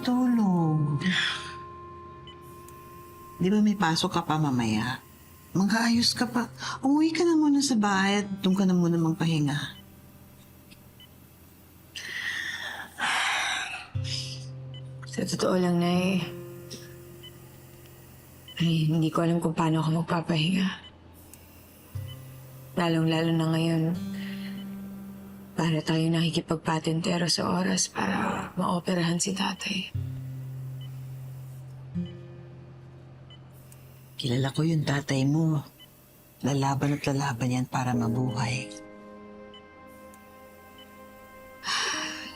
makatulog. Di ba may pasok ka pa mamaya? Mag-aayos ka pa. Umuwi ka na muna sa bahay at doon ka na muna magpahinga. Sa totoo lang, Nay, ay hindi ko alam kung paano ako magpapahinga. Lalong-lalo na ngayon, para tayo nakikipagpatentero sa oras para maoperahan si tatay. Kilala ko yung tatay mo. Lalaban at lalaban yan para mabuhay.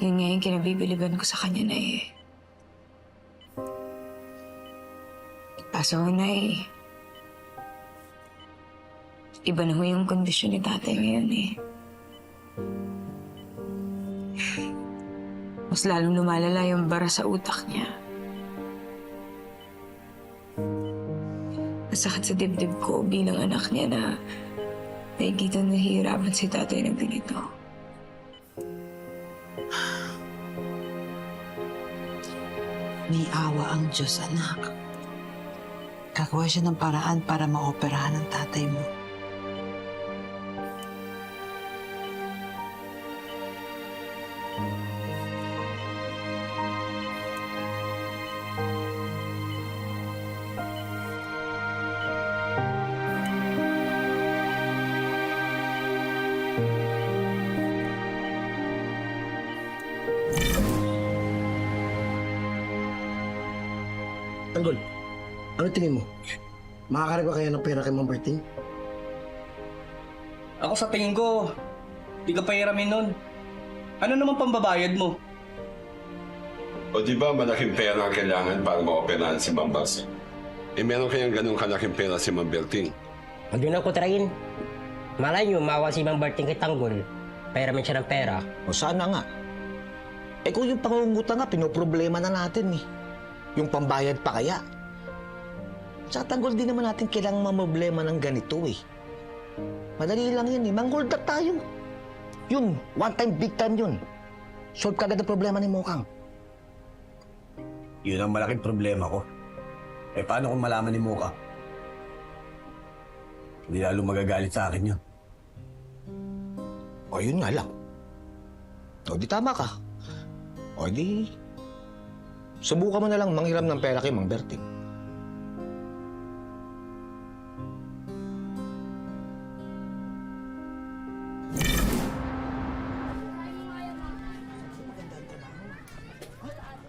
Yun nga yung kinabibiliban ko sa kanya, Nay. Kaso, Nay, iba na ho yung kondisyon ni tatay ngayon eh. Mas lalong lumalala yung bara sa utak niya. Masakit sa dibdib ko bilang anak niya na nakikita na nahihirapan si tatay ng ganito. May awa ang Diyos, anak. Gagawa siya ng paraan para maoperahan ang tatay mo. Tanggol, ano tingin mo? Makakarga kaya ng pera kay Ma'am Berting? Ako sa tingin ko, di ka pahiramin nun. Ano naman pambabayad mo? O di ba malaking pera ang kailangan para maoperahan si Ma'am Bas? Eh meron kayang ganun kalaking pera si Ma'am Berting. Huwag yun ang kutrain. Malay nyo, mawa si Mang Berting kay Tanggol. Pahiramin siya ng pera. O sana nga. Eh kung yung pangungutang nga, pinoproblema na natin eh. Yung pambayad pa kaya. Sa Tanggol din naman natin kailangang mamoblema ng ganito eh. Madali lang yun eh. Mangold na tayo. Yun, one time, big time yun. Solve kagad ang problema ni Mokang. Yun ang malaking problema ko. Eh paano kung malaman ni Moka? Hindi lalo magagalit sa akin yun. O yun nga lang. O di tama ka. O di... Subukan mo na lang manghiram ng pera kay Mang Berting.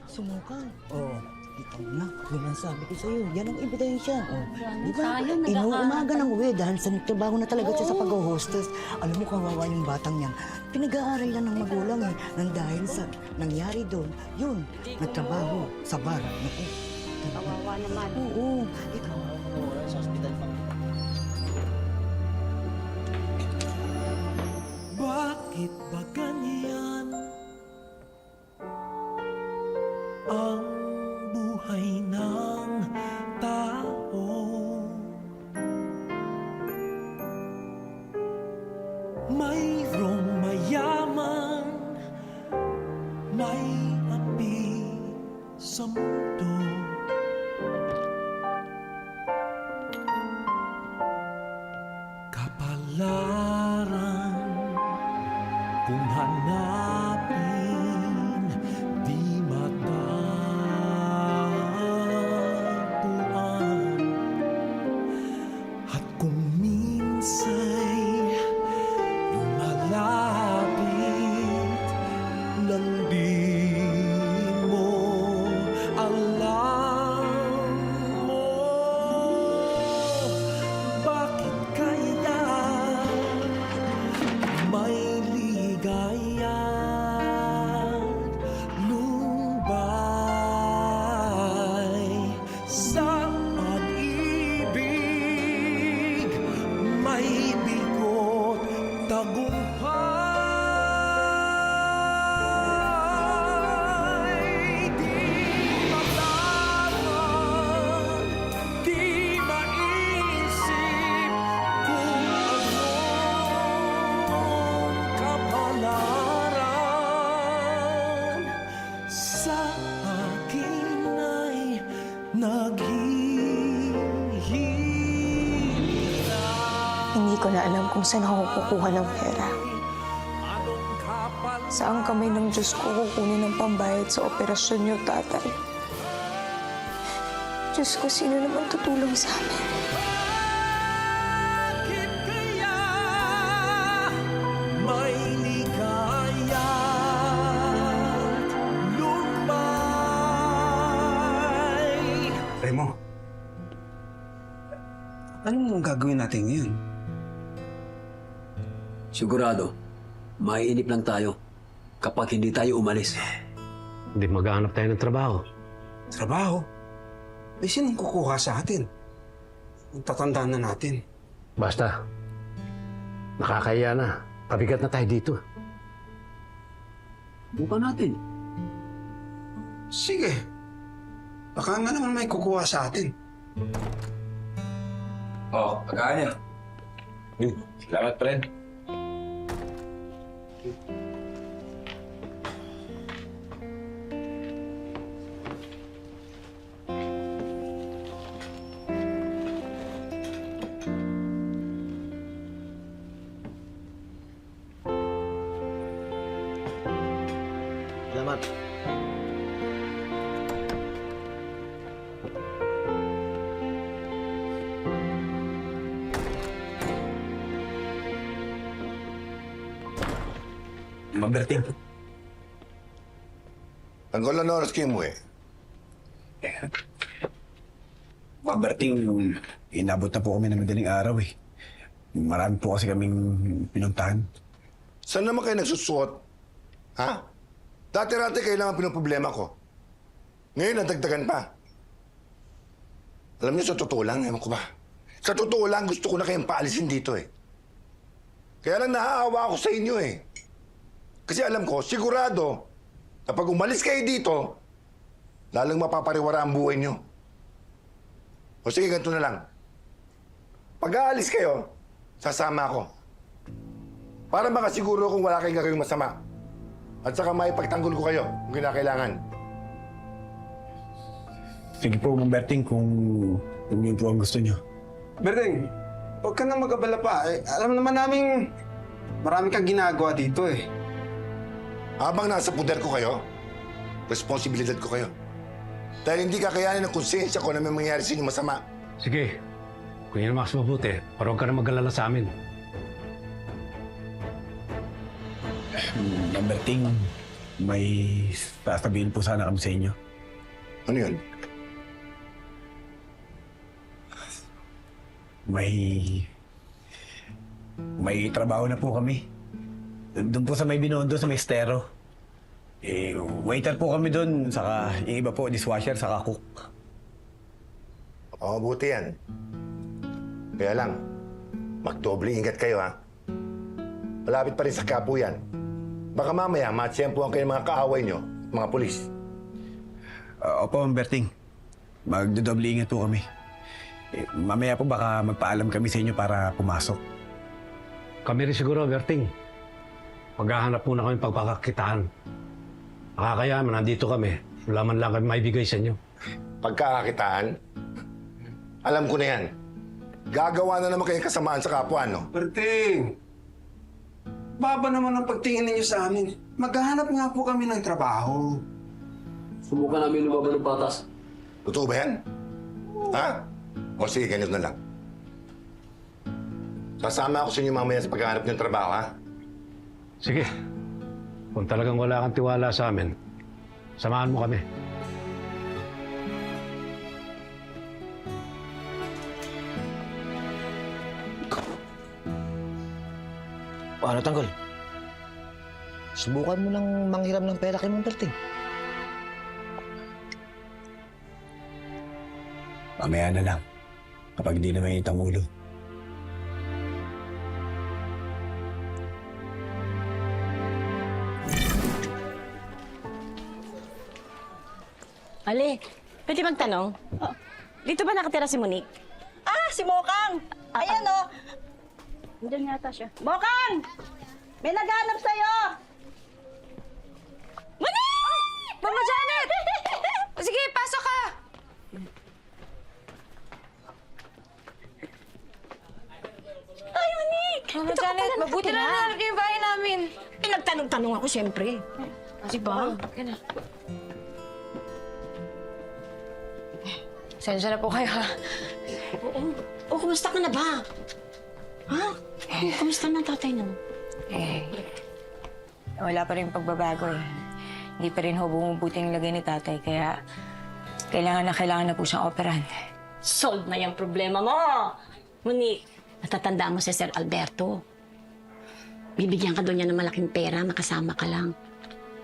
Sumukang. Oh, ikaw na. Yun ang sabi ko sa'yo. Yan ang ebidensya. Oh, di ba? Inuumaga ng uwi dahil sa nagtrabaho na talaga siya sa pag-hostess. Alam mo, kawawa yung batang yan. Pinag-aaral lang ng magulang eh. Nang dahil sa nangyari doon, yun, nagtrabaho sa bar. Naku. Kawawa naman. Oo, ikaw. Sa hospital pa. Bakit ba ganyan ang buhay ng tao? Mayroong mayaman, may api sa mundo. Kapalaran kung hanapin, di matagpuan. At kung minsa'y lumalapit, nang di mo alam mo, bakit kaya may ligaya ko na alam kung saan ako kukuha ng pera. Saan kamay ng Diyos ko kukunin ng pambayad sa operasyon niyo, tatay? Diyos ko, sino naman tutulong sa amin? Bakit kaya may ligaya't lumbay? Remo, anong gagawin natin ngayon? Sigurado, maiinip lang tayo kapag hindi tayo umalis. Hindi maghahanap tayo ng trabaho. Trabaho? Eh, sinong kukuha sa atin? Tatandaan na natin. Basta, nakakaya na. Pabigat na tayo dito. Buka natin. Sige. Baka nga naman may kukuha sa atin. Oh, pagkaan niya. Salamat, friend. Salamat. Maberting. Tanggol na oras kayo mo eh. Maberting, inabot na po kami ng madaling araw eh. Marami po kasi kaming pinuntahan. Saan naman kayo nagsusuot? Ha? Dati-rati kailangan pinoproblema ko. Ngayon, nadagdagan pa. Alam niyo, sa totoo lang, ewan ko ba? Sa totoo lang, gusto ko na kayong paalisin dito eh. Kaya lang naaawa ako sa inyo eh. Kasi alam ko, sigurado, kapag umalis kayo dito, lalong mapapariwara ang buhay niyo. O sige, ganito na lang. Pag aalis kayo, sasama ako. Para makasiguro kung wala kayong gagawing masama. At saka maipagtanggol ko kayo kung kinakailangan. Sige po, Berting, kung yun po ang gusto niyo. Berting, huwag ka na mag-abala pa. Eh, alam naman naming marami kang ginagawa dito eh. Habang nasa puder ko kayo, responsibilidad ko kayo. Dahil hindi kakayanin ng konsensya ko na may mangyari sa inyo masama. Sige, kung yun ang mas mabuti, pero huwag ka na mag-alala sa amin. Berting, may sasabihin po sana kami sa inyo. Ano yun? May trabaho na po kami. Doon po sa may Binondo, sa may Estero. Eh, waiter po kami doon, saka yung iba po, dishwasher, saka cook. Oo, buti yan. Kaya lang, magdoble ingat kayo ha. Malapit pa rin sa kapo yan. Baka mamaya, matsyempohan kayo ng mga kaaway nyo, mga pulis. Opo, Berting. Magdodoble ingat po kami. Eh, mamaya po baka magpaalam kami sa inyo para pumasok. Kami rin siguro, Berting. Maghahanap muna kami pagpakakitaan. Kaya nandito kami. Wala man lang kami maibigay sa inyo. Pagkakakitaan, alam ko na yan. Gagawa na naman kayong kasamaan sa kapwa, no? Berting! Baba naman ang pagtingin ninyo sa amin. Maghahanap nga po kami ng trabaho. Subukan namin lumabas ng patas. Totoo ba yan? Ha? O sige, ganito na lang. Sasama ako sa inyo mamaya sa paghahanap ng trabaho, ha? Sige. Kung talagang wala kang tiwala sa amin, samahan mo kami. Paano, Tanggol? Subukan mo lang manghiram ng pera kay Mang Berting. Mamaya na lang. Kapag hindi na may itang ulo. Ali, pwede magtanong? Dito ba nakatira si Monique? Ah, si Mokang! Ayan o! Nandiyan yata siya. Mokang! May naghanap sa'yo! Monique! Mama Janet! Sige, pasok ka! Ay, Monique! tanong ako, siyempre. Diba? Sensya na po kayo, ha? O, kumusta ka na ba? Ha? Kumusta na tatay mo? Wala pa rin pagbabago eh. Hindi pa rin ho bumubuti yung lagay ni tatay, kaya kailangan na po siyang operahan. Solve na yung problema mo! Monique, natatandaan mo si Sir Alberto. Bibigyan ka doon niya ng malaking pera, makasama ka lang.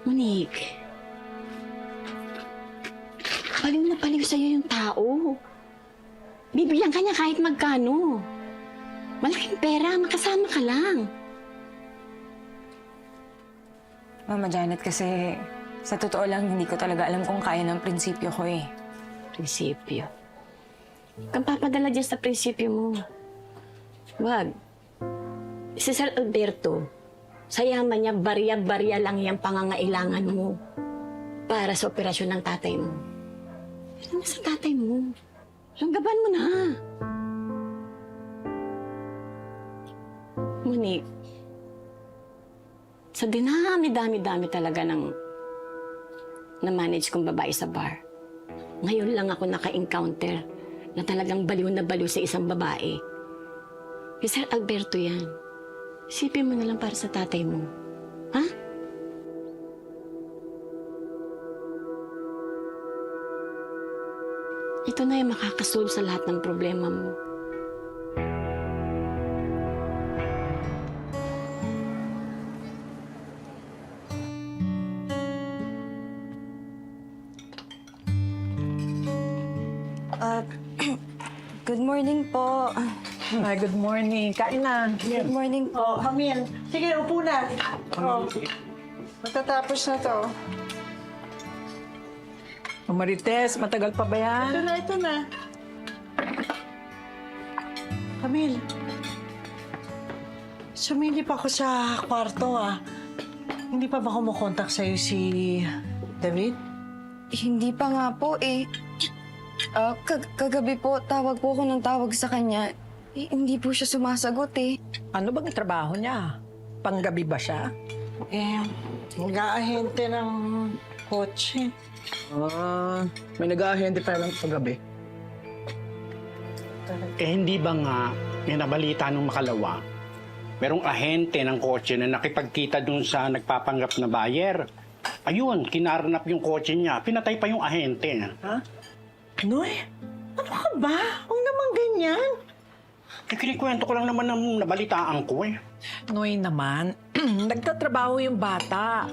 Monique, paliw na paliw sa'yo yung tao. Bibigyan ka niya kahit magkano. Malaking pera, makasama ka lang. Mama Janet, kasi sa totoo lang, hindi ko talaga alam kung kaya ng prinsipyo ko eh. Prinsipyo? Kang papadala dyan sa prinsipyo mo. Wag. Si Sir Alberto, sa yaman niya, barya-barya lang yung pangangailangan mo para sa operasyon ng tatay mo. Ano na sa tatay mo? Langgaban mo na. Monique, sa dinami-dami talaga ng na-manage kong babae sa bar. Ngayon lang ako naka-encounter na talagang baliw na baliw sa isang babae. Si Sir Alberto yan. Isipin mo na lang para sa tatay mo. Ha? Ito na yung makakasolve sa lahat ng problema mo. Good morning po. Ay, good morning. Kain na. Good morning po. Oh, Hamil. Sige, upo na. Oh. Matatapos na to. Oh, Marites, matagal pa ba yan? Ito na. Hamil. Sumili pa ako sa kwarto, ah. Hindi pa ba kumukontak sa'yo si David? Hindi pa nga po eh. Kagabi po, tawag po ako ng tawag sa kanya. Hindi po siya sumasagot eh. Ano bang trabaho niya? Panggabi ba siya? Nag-aahente ng kotse. May nag-aahente pa lang sa gabi. Hindi ba nga, yung nabalita nung makalawa, merong ahente ng kotse na nakipagkita dun sa nagpapanggap na buyer. Ayun, kinarnap yung kotse niya. Pinatay pa yung ahente. Ha? Noy, ano ka ba? Huwag naman ganyan. Kinikwento ko lang naman ng nabalitaan ko eh. Noy naman, nagtatrabaho yung bata.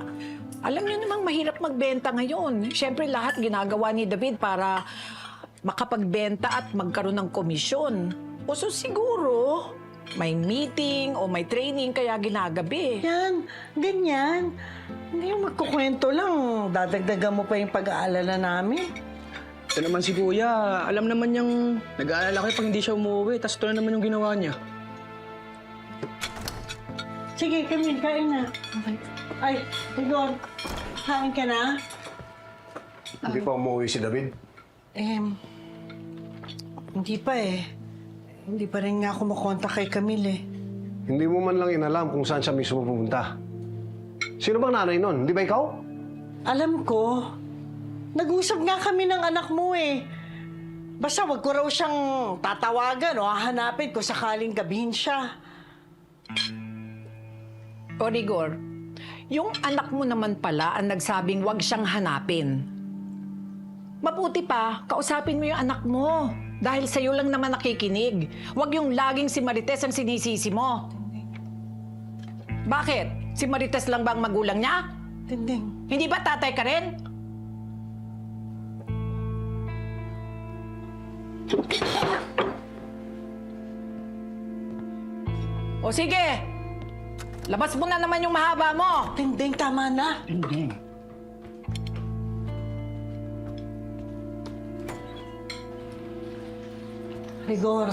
Alam niyo namang mahirap magbenta ngayon. Siyempre lahat ginagawa ni David para makapagbenta at magkaroon ng komisyon. O so siguro, may meeting o may training kaya ginagabi. Yan, ganyan. Hindi yung magkukwento lang. Dadagdagan mo pa yung pag-aalala namin. Ito naman si Kuya, alam naman niyang nag-aalala kayo pag hindi siya umuwi, tapos ito na naman yung ginawa niya. Sige, Camille, kain na. Ay, Igor, kain ka na? Hindi pa umuwi si David? Hindi pa eh. Hindi pa rin nga ako makontak kay Camille eh. Hindi mo man lang inalam kung saan siya mismo pupunta. Sino bang nanay nun? Hindi ba ikaw? Alam ko. Nag-usap nga kami ng anak mo eh. Basta wag ko raw siyang tatawagan o hahanapin kung sakaling gabihin siya. O Rigor, yung anak mo naman pala ang nagsabing wag siyang hanapin. Mabuti pa, kausapin mo yung anak mo. Dahil sa'yo lang naman nakikinig. Wag yung laging si Marites ang sinisisi mo. Bakit? Si Marites lang ba ang magulang niya? Hindi ba tatay ka rin? O sige, labas mo na naman yung mahaba mo. Tinding, tama na. Hindi. Rigor,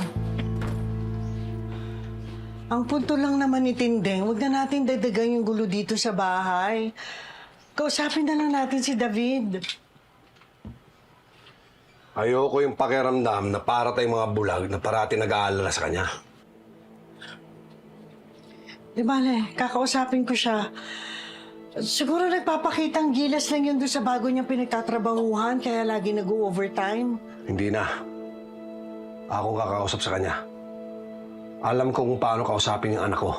ang punto lang naman ni Tindeng, huwag na natin dagdagan yung gulo dito sa bahay. Kausapin na lang natin si David. Ayoko yung pakiramdam na para tayong mga bulag na parati nag-aalala sa kanya. Di bale, kakausapin ko siya. Siguro nagpapakitang gilas lang yun doon sa bago niyang pinagtatrabahuhan, kaya lagi nag-overtime. Hindi na. Ako kakausap sa kanya. Alam ko kung paano kausapin yung anak ko.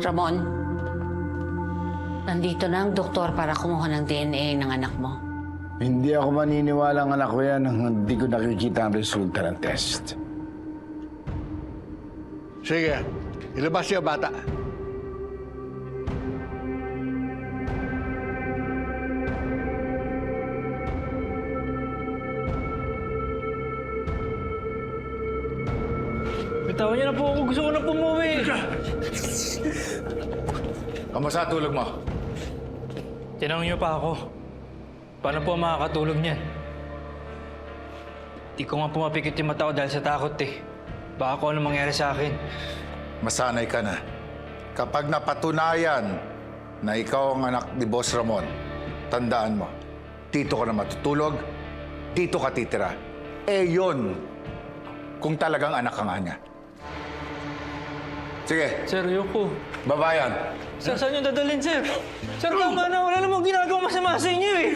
Ramon, nandito na ang doktor para kumuha ng DNA ng anak mo. Hindi ako maniniwala ang anak ko yan hanggang hindi ko nakikita ang resulta ng test. Sige, ilabas siya bata. Bitawan niyo na po ako. Gusto ko na pumuwi. Kamusta tulog mo? Tinanong niyo pa ako. Paano po makakatulog niyan? Di ko nga pumapikit yung mata ko dahil sa takot eh. Baka kung ano mangyari sa akin. Masanay ka na. Kapag napatunayan na ikaw ang anak ni Boss Ramon, tandaan mo, dito ka na matutulog, dito ka titira. Eh yun, kung talagang anak ka nga niya. Sige. Sir, ayoko. Babayan. Sir, saan niyo dadalhin, sir? Sir, tama na. Wala namang ginagawa masama sa inyo eh.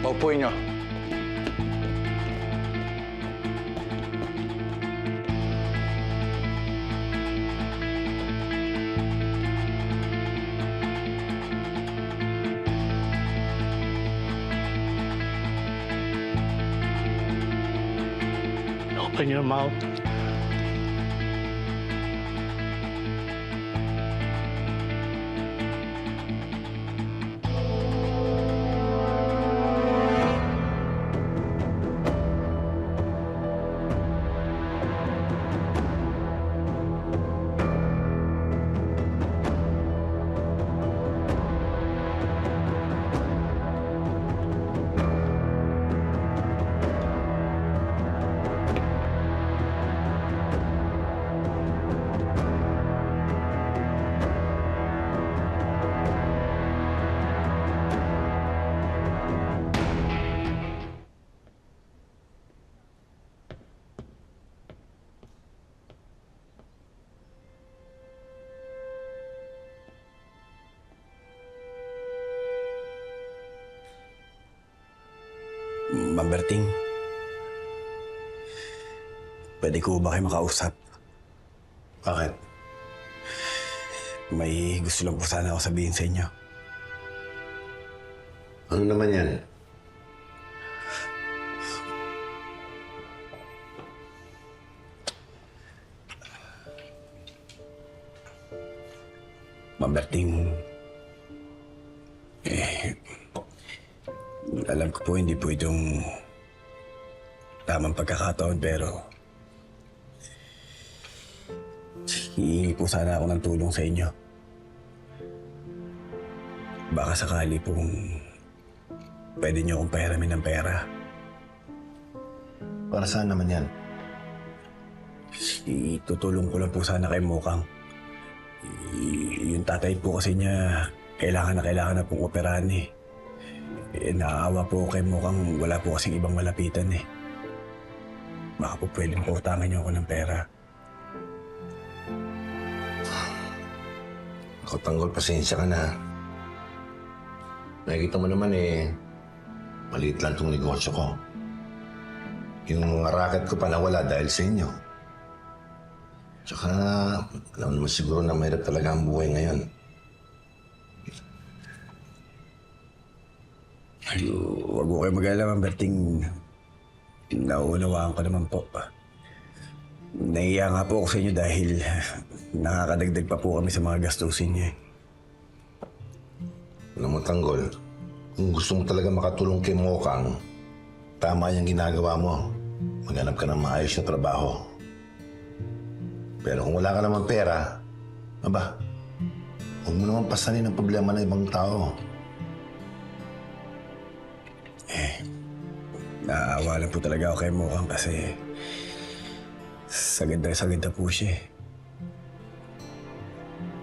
Paupuin niyo. Open your mouth. Ma'am Berting, pwede ko ba kayo makausap? Bakit? May gusto lang po sana ako sabihin sa inyo. Ano naman yan? Ma'am Berting, alam ko po hindi po itong tamang pagkakataon pero hihingi po sana ako ng tulong sa inyo. Baka sakali pong pwede niyo akong pahiramin ng pera. Para saan naman yan? Itutulong ko lang po sana kay Mokang. Yung tatay po kasi niya kailangan na pong operahan eh. Naaawa po kay Mokang wala po kasing ibang malapitan eh. Baka po pwedeng pautangan niyo ako ng pera. Ako, Tanggol, pasensya ka na. Nakikita mo naman maliit lang itong negosyo ko. Yung mga racket ko pa nawala dahil sa inyo. Tsaka, alam naman siguro na mahirap talaga ang buhay ngayon. Ay, huwag ko kayo mag-alala, Ma'am Berting. Nauunawaan ko naman po. Naiiya nga po ako sa inyo dahil nakakadagdag pa po kami sa mga gastusin niyo. Alam mo, Tanggol, kung gusto mo talaga makatulong kay Mokang, tama yung ginagawa mo. Maghanap ka ng maayos na trabaho. Pero kung wala ka naman pera, huwag mo naman pasanin ang problema ng ibang tao. Naaawa lang po talaga ako kay Mokang kasi sagad na po siya.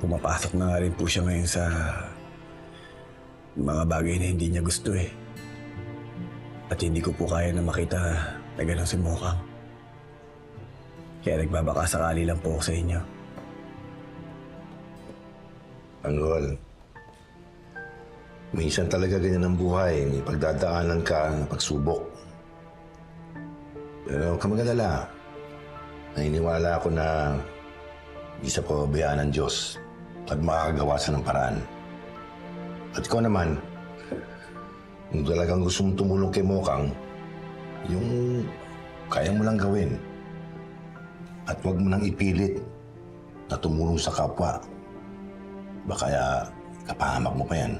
Pumapasok na nga rin po siya ngayon sa mga bagay na hindi niya gusto eh. At hindi ko po kaya na makita na gano'n si Mokang. Kaya nagbabaka sakali lang po ako sa inyo. Tanggol, minsan talaga ganyan ang buhay. May pagdadaanan ka na pagsubok. Pero huwag ka mag-alala. Naniniwala ako na isa pa pabayaan ng Diyos at makakagawa siya ng paraan. At ikaw naman, kung talagang gusto mong tumulong kay Mokang, yung kaya mo lang gawin. At huwag mo nang ipilit na tumulong sa kapwa. Kaya kapahamak mo pa yan.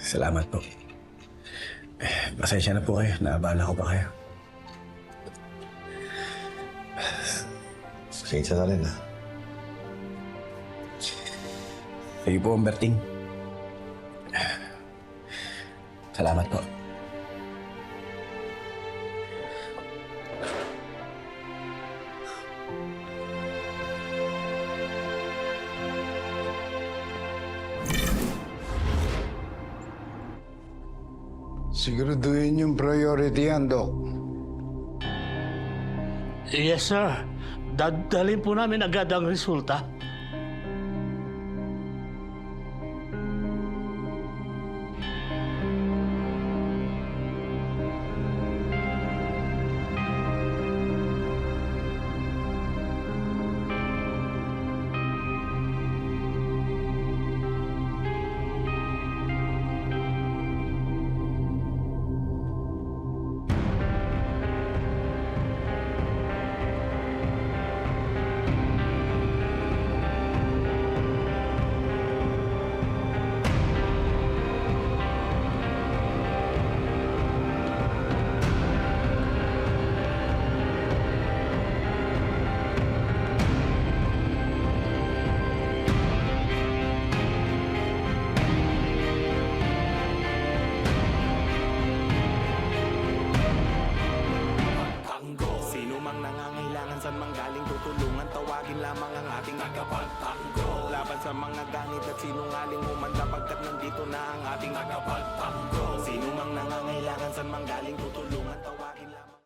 Salamat po. Pasensya na po kayo. Naabala ko pa kayo. Pasensya na rin, ha? Sige po, Berting. Salamat po. Siguraduhin yung priority yan, Doc. Yes, sir. Dadalhin po namin agad ang resulta. Saan mang galing tutulungan, tawagin lamang ang ating tagapagtanggol. Laban sa mga ganit at sinungaling umanda pagkat nandito na ang ating tagapagtanggol. Sino mang nangangailangan, saan mang galing tutulungan.